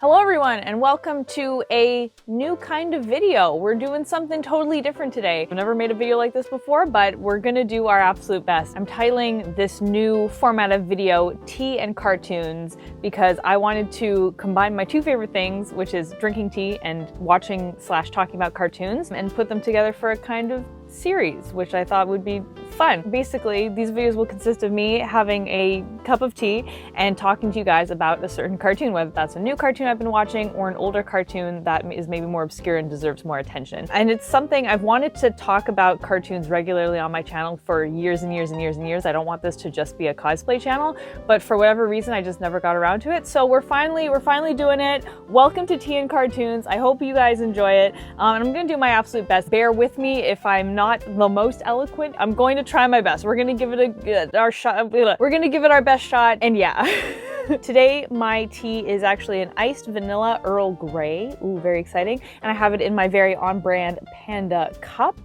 Hello everyone, and welcome to a new kind of video. We're doing something totally different today. I've never made a video like this before, but we're gonna do our absolute best. I'm titling this new format of video Tea and Cartoons because I wanted to combine my two favorite things, which is drinking tea and watching / talking about cartoons, and put them together for a kind of series, which I thought would be fun. Basically, these videos will consist of me having a cup of tea and talking to you guys about a certain cartoon, whether that's a new cartoon I've been watching or an older cartoon that is maybe more obscure and deserves more attention. And it's something I've wanted to talk about cartoons regularly on my channel for years and years and years and years. I don't want this to just be a cosplay channel, but for whatever reason, I just never got around to it. So we're finally doing it. Welcome to Tea and Cartoons. I hope you guys enjoy it. And I'm gonna do my absolute best. Bear with me if I'm not the most eloquent. I'm going to try my best. We're gonna give it our shot. We're gonna give it our best shot, and yeah. Today, my tea is actually an iced vanilla Earl Grey. Ooh, very exciting. And I have it in my very on-brand Panda cup.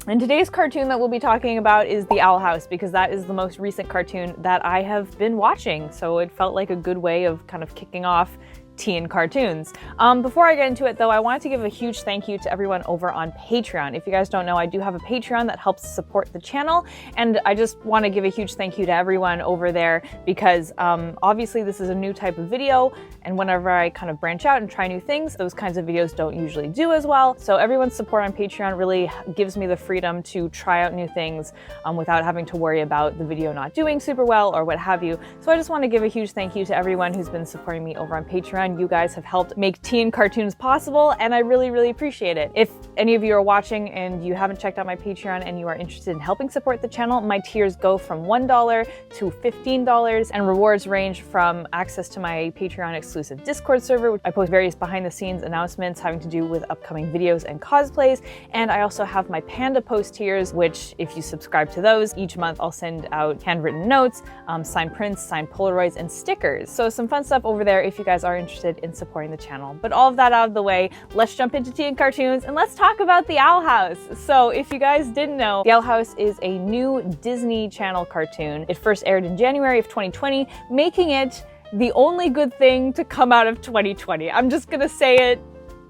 And today's cartoon that we'll be talking about is The Owl House, because that is the most recent cartoon that I have been watching. So it felt like a good way of kind of kicking off Tea and Cartoons. Before I get into it though, I wanted to give a huge thank you to everyone over on Patreon. If you guys don't know, I do have a Patreon that helps support the channel, and I just want to give a huge thank you to everyone over there because obviously this is a new type of video, and whenever I kind of branch out and try new things, those kinds of videos don't usually do as well. So everyone's support on Patreon really gives me the freedom to try out new things without having to worry about the video not doing super well or what have you. So I just want to give a huge thank you to everyone who's been supporting me over on Patreon. You guys have helped make Tea and Cartoons possible, and I really, really appreciate it. If any of you are watching and you haven't checked out my Patreon and you are interested in helping support the channel, my tiers go from $1 to $15, and rewards range from access to my Patreon exclusive Discord server, which I post various behind-the-scenes announcements having to do with upcoming videos and cosplays, and I also have my Panda Post tiers, which if you subscribe to those, each month I'll send out handwritten notes, signed prints, signed Polaroids, and stickers. So some fun stuff over there if you guys are interested in supporting the channel. But all of that out of the way, let's jump into Tea and Cartoons and let's talk about The Owl House. So if you guys didn't know, The Owl House is a new Disney Channel cartoon. It first aired in January of 2020, making it the only good thing to come out of 2020. I'm just gonna say it.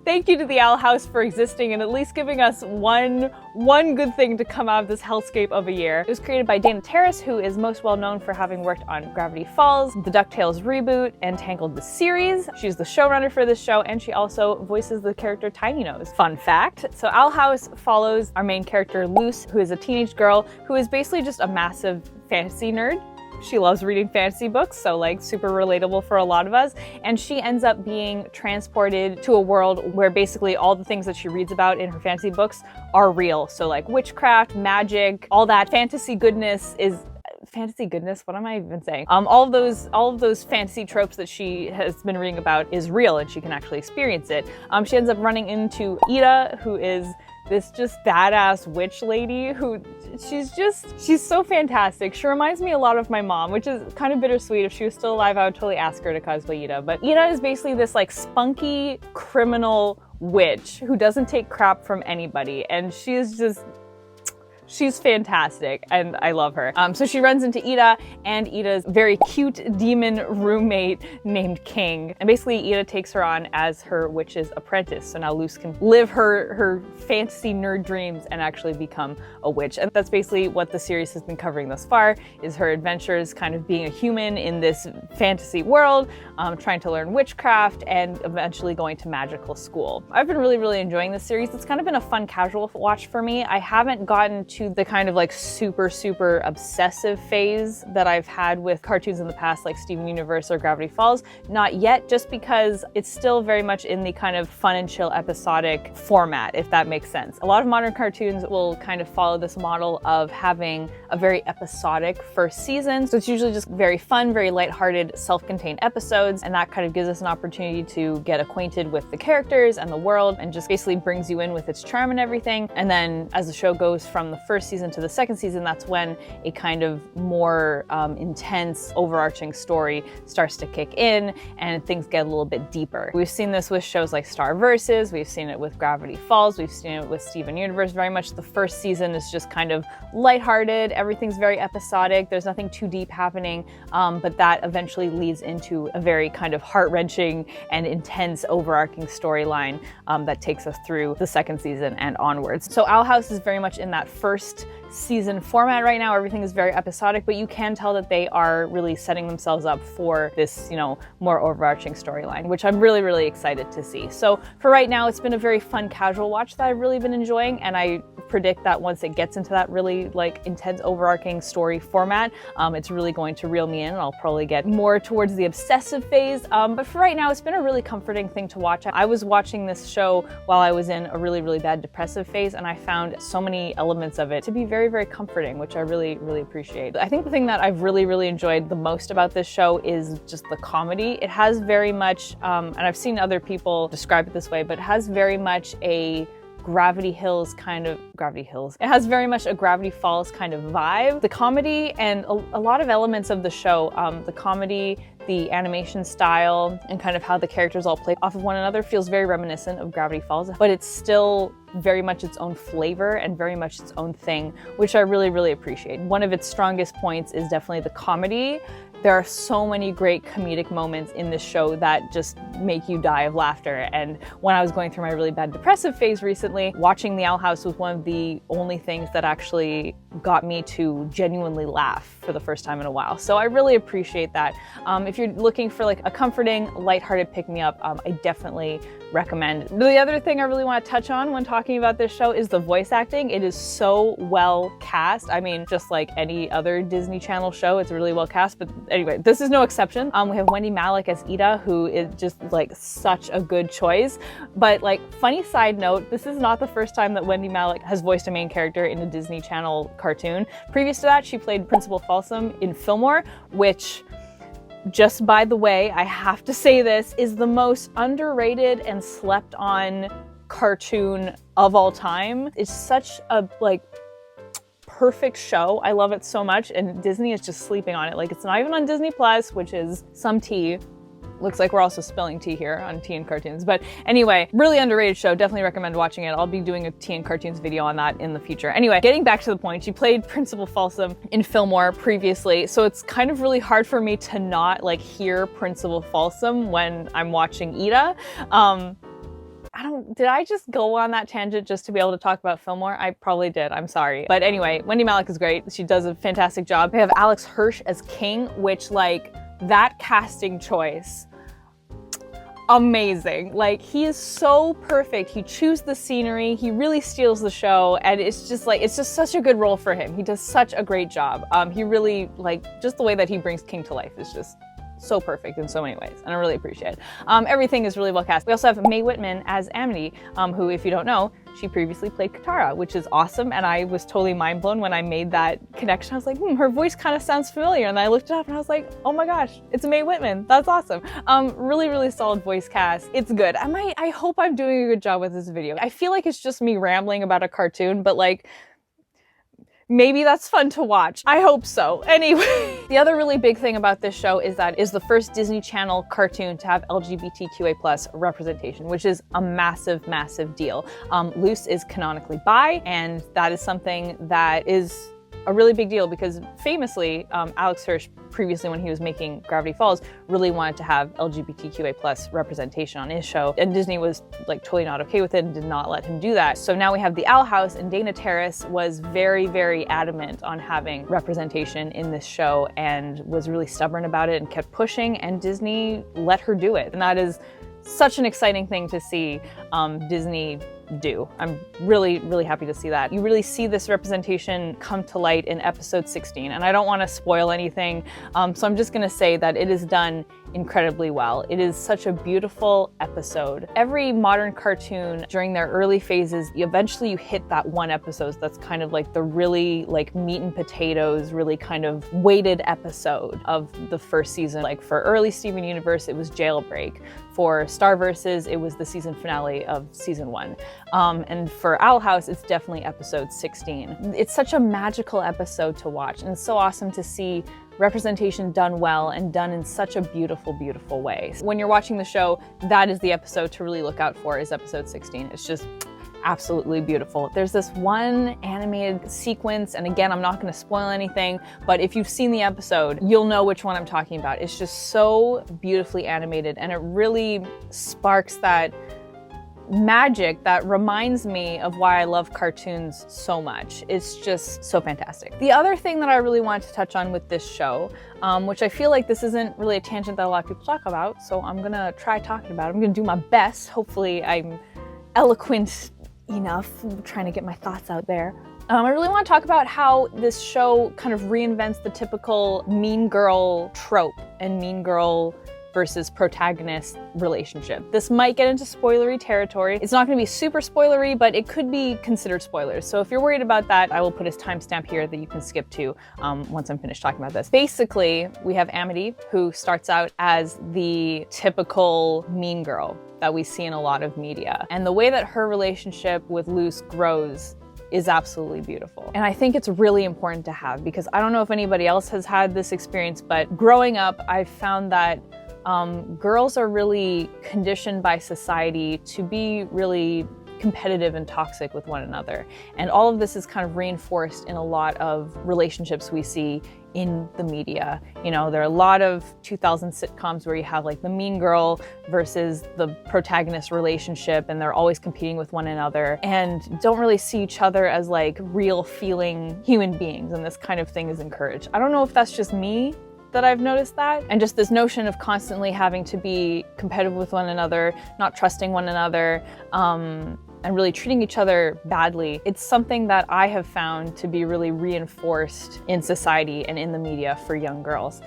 Thank you to The Owl House for existing and at least giving us one good thing to come out of this hellscape of a year. It was created by Dana Terrace, who is most well known for having worked on Gravity Falls, the DuckTales reboot, and Tangled the series. She's the showrunner for this show, and she also voices the character Tiny Nose. Fun fact, so Owl House follows our main character, Luce, who is a teenage girl who is basically just a massive fantasy nerd. She loves reading fantasy books, so like super relatable for a lot of us. And she ends up being transported to a world where basically all the things that she reads about in her fantasy books are real. So like witchcraft, magic, all that fantasy goodness is fantasy goodness, what am I even saying? All of those fantasy tropes that she has been reading about is real, and she can actually experience it. She ends up running into Ida, who is this just badass witch lady who she's so fantastic. She reminds me a lot of my mom, which is kind of bittersweet. If she was still alive, I would totally ask her to cosplay Ida. But Ida is basically this like spunky criminal witch who doesn't take crap from anybody, and she's fantastic, and I love her. So she runs into Ida and Ida's very cute demon roommate named King. And basically Ida takes her on as her witch's apprentice. So now Luce can live her fantasy nerd dreams and actually become a witch. And that's basically what the series has been covering thus far, is her adventures kind of being a human in this fantasy world, trying to learn witchcraft and eventually going to magical school. I've been really, really enjoying this series. It's kind of been a fun casual watch for me. I haven't gotten to the kind of like super obsessive phase that I've had with cartoons in the past, like Steven Universe or Gravity Falls. Not yet, just because it's still very much in the kind of fun and chill episodic format, if that makes sense. A lot of modern cartoons will kind of follow this model of having a very episodic first season. So it's usually just very fun, very lighthearted, self-contained episodes, and that kind of gives us an opportunity to get acquainted with the characters and the world, and just basically brings you in with its charm and everything. And then as the show goes from the first season to the second season, that's when a kind of more intense, overarching story starts to kick in and things get a little bit deeper. We've seen this with shows like Star Versus, we've seen it with Gravity Falls, we've seen it with Steven Universe. Very much the first season is just kind of lighthearted, everything's very episodic, there's nothing too deep happening, but that eventually leads into a very kind of heart-wrenching and intense overarching storyline that takes us through the second season and onwards. So Owl House is very much in that first season format right now. Everything is very episodic, but you can tell that they are really setting themselves up for this, you know, more overarching storyline, which I'm really, really excited to see. So for right now, it's been a very fun, casual watch that I've really been enjoying, and I predict that once it gets into that really like intense, overarching story format, it's really going to reel me in, and I'll probably get more towards the obsessive phase. But for right now, it's been a really comforting thing to watch. I was watching this show while I was in a really, really bad depressive phase, and I found so many elements of it to be very, very comforting, which I really, really appreciate. I think the thing that I've really, really enjoyed the most about this show is just the comedy. It has very much, and I've seen other people describe it this way, but it has very much a Gravity Hills kind of, it has very much a Gravity Falls kind of vibe. The comedy and a lot of elements of the show, the comedy, the animation style, and kind of how the characters all play off of one another feels very reminiscent of Gravity Falls, but it's still very much its own flavor and very much its own thing, which I really, really appreciate. One of its strongest points is definitely the comedy. There are so many great comedic moments in this show that just make you die of laughter. And when I was going through my really bad depressive phase recently, watching The Owl House was one of the only things that actually got me to genuinely laugh for the first time in a while. So I really appreciate that. If you're looking for like a comforting, lighthearted pick-me-up, I definitely recommend. The other thing I really want to touch on when talking about this show is the voice acting. It is so well cast. I mean, just like any other Disney Channel show, it's really well cast, but anyway, this is no exception. We have Wendy Malick as Ida, who is just like such a good choice. But like, funny side note, this is not the first time that Wendy Malick has voiced a main character in a Disney Channel cartoon. Previous to that, she played Principal Folsom in Fillmore, which, just by the way, I have to say this, is the most underrated and slept on cartoon of all time. It's such a like perfect show. I love it so much, and Disney is just sleeping on it. Like, it's not even on Disney Plus, which is some tea. Looks like we're also spilling tea here on tea and cartoons. But anyway, really underrated show. Definitely recommend watching it. I'll be doing a tea and cartoons video on that in the future. Anyway, getting back to the point, she played Principal Folsom in Fillmore previously, so it's kind of really hard for me to not like hear Principal Folsom when I'm watching Ida. Did I just go on that tangent just to be able to talk about Fillmore? I probably did, I'm sorry. But anyway, Wendy Malick is great. She does a fantastic job. We have Alex Hirsch as King, which like, that casting choice, amazing. Like, he is so perfect. He chews the scenery, he really steals the show, and it's just like, it's just such a good role for him. He does such a great job. He really, like, just the way that he brings King to life is just so perfect in so many ways, and I really appreciate it. Everything is really well cast. We also have Mae Whitman as Amity, who, if you don't know, she previously played Katara, which is awesome, and I was totally mind blown when I made that connection. I was like, her voice kind of sounds familiar, and then I looked it up and I was like, oh my gosh, it's Mae Whitman. That's awesome. Really, really solid voice cast. It's good. I hope I'm doing a good job with this video. I feel like it's just me rambling about a cartoon, but like, maybe that's fun to watch. I hope so. Anyway, the other really big thing about this show is that it's the first Disney Channel cartoon to have LGBTQA+ representation, which is a massive, massive deal. Luce is canonically bi, and that is something that is a really big deal because famously, Alex Hirsch, previously when he was making Gravity Falls, really wanted to have LGBTQA+ representation on his show, and Disney was like totally not okay with it and did not let him do that. So now we have the Owl House, and Dana Terrace was very, very adamant on having representation in this show and was really stubborn about it and kept pushing, and Disney let her do it. And that is such an exciting thing to see Disney do. I'm really, really happy to see that. You really see this representation come to light in episode 16, and I don't want to spoil anything, so I'm just going to say that it is done incredibly well. It is such a beautiful episode. Every modern cartoon during their early phases, eventually you hit that one episode that's kind of like the really like meat and potatoes, really kind of weighted episode of the first season. Like for early Steven Universe, it was Jailbreak. For Star Versus, it was the season finale of season 1. And for Owl House, it's definitely episode 16. It's such a magical episode to watch, and it's so awesome to see representation done well and done in such a beautiful, beautiful way. When you're watching the show, that is the episode to really look out for, is episode 16. It's just absolutely beautiful. There's this one animated sequence, and again, I'm not going to spoil anything, but if you've seen the episode, you'll know which one I'm talking about. It's just so beautifully animated, and it really sparks that magic that reminds me of why I love cartoons so much. It's just so fantastic. The other thing that I really wanted to touch on with this show, which I feel like this isn't really a tangent that a lot of people talk about, so I'm gonna try talking about it. I'm gonna do my best. Hopefully I'm eloquent enough, trying to get my thoughts out there. I really want to talk about how this show kind of reinvents the typical mean girl trope and mean girl versus protagonist relationship. This might get into spoilery territory. It's not going to be super spoilery, but it could be considered spoilers. So if you're worried about that, I will put a timestamp here that you can skip to once I'm finished talking about this. Basically, we have Amity, who starts out as the typical mean girl that we see in a lot of media. And the way that her relationship with Luce grows is absolutely beautiful. And I think it's really important to have, because I don't know if anybody else has had this experience, but growing up, I've found that girls are really conditioned by society to be really competitive and toxic with one another. And all of this is kind of reinforced in a lot of relationships we see in the media. You know, there are a lot of 2000 sitcoms where you have like the mean girl versus the protagonist relationship, and they're always competing with one another and don't really see each other as like real feeling human beings, and this kind of thing is encouraged. I don't know if that's just me that I've noticed that, and just this notion of constantly having to be competitive with one another, not trusting one another, and really treating each other badly. It's something that I have found to be really reinforced in society and in the media for young girls.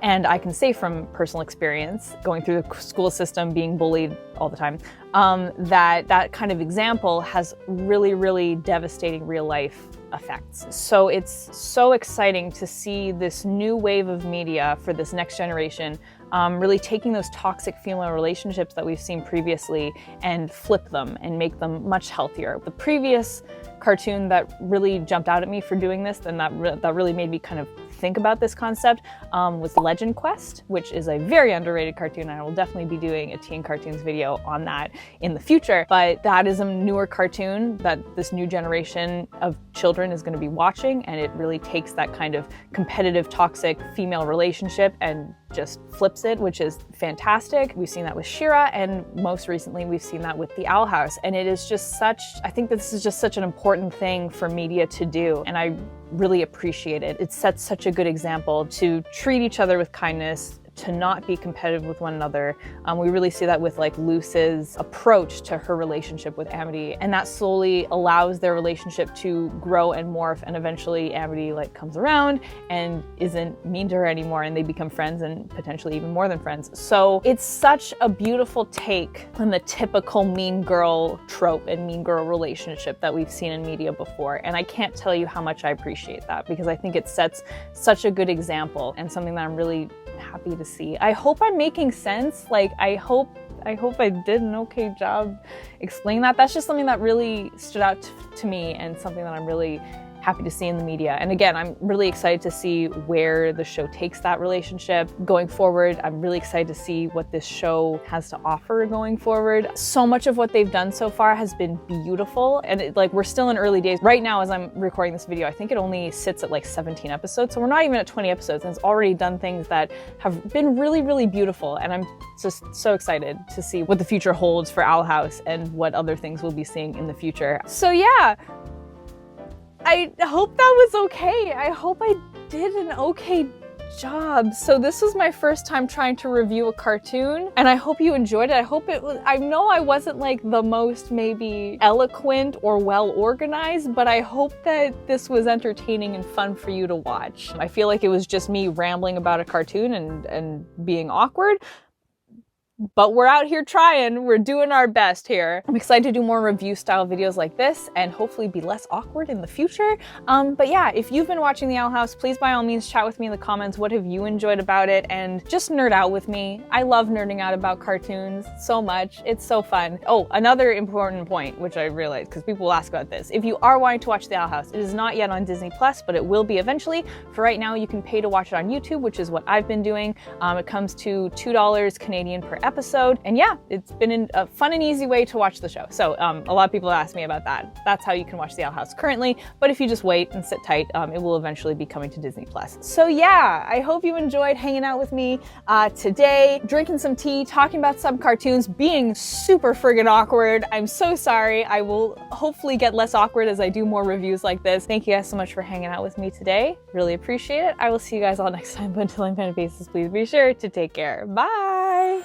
And I can say from personal experience, going through the school system, being bullied all the time, that kind of example has really, really devastating real life effects. So it's so exciting to see this new wave of media for this next generation really taking those toxic female relationships that we've seen previously and flip them and make them much healthier. The previous cartoon that really jumped out at me for doing this, and that really made me kind of think about this concept, was Legend Quest, which is a very underrated cartoon. I will definitely be doing a teen cartoons video on that in the future, but that is a newer cartoon that this new generation of children is going to be watching, and it really takes that kind of competitive, toxic female relationship and just flips it, which is fantastic. We've seen that with She-Ra, and most recently we've seen that with the Owl House, and it is just such, I think this is just such an important thing for media to do, and I really appreciate it. It sets such a good example to treat each other with kindness, to not be competitive with one another. We really see that with like Luce's approach to her relationship with Amity, and that slowly allows their relationship to grow and morph, and eventually Amity like comes around and isn't mean to her anymore, and they become friends, and potentially even more than friends. So it's such a beautiful take on the typical mean girl trope and mean girl relationship that we've seen in media before, and I can't tell you how much I appreciate that, because I think it sets such a good example and something that I'm really happy to see. I hope I'm making sense. Like, I hope I did an okay job explaining that. That's just something that really stood out to me, and something that I'm really happy to see in the media. And again, I'm really excited to see where the show takes that relationship going forward. I'm really excited to see what this show has to offer going forward. So much of what they've done so far has been beautiful, and we're still in early days. Right now, as I'm recording this video, I think it only sits at like 17 episodes, so we're not even at 20 episodes, and it's already done things that have been really, really beautiful, and I'm just so excited to see what the future holds for Owl House and what other things we'll be seeing in the future. So yeah, I hope that was okay. I hope I did an okay job. So this was my first time trying to review a cartoon, and I hope you enjoyed it. I hope it was, I know I wasn't like the most maybe eloquent or well organized, but I hope that this was entertaining and fun for you to watch. I feel like it was just me rambling about a cartoon and being awkward. but we're out here trying. We're doing our best here. I'm excited to do more review style videos like this and hopefully be less awkward in the future. But yeah, if you've been watching the Owl House, please by all means chat with me in the comments. What have you enjoyed about it? And just nerd out with me. I love nerding out about cartoons so much. It's so fun. Oh, another important point, which I realized because people will ask about this. If you are wanting to watch the Owl House, it is not yet on Disney Plus, but it will be eventually. For right now, you can pay to watch it on YouTube, which is what I've been doing. It comes to $2 Canadian per episode. And yeah, it's been a fun and easy way to watch the show. So a lot of people ask me about that. That's how you can watch the Owl House currently. But if you just wait and sit tight, it will eventually be coming to Disney Plus. So yeah, I hope you enjoyed hanging out with me today, drinking some tea, talking about some cartoons, being super friggin' awkward. I'm so sorry. I will hopefully get less awkward as I do more reviews like this. Thank you guys so much for hanging out with me today. Really appreciate it. I will see you guys all next time. But until I'm Panda Faces, please be sure to take care. Bye!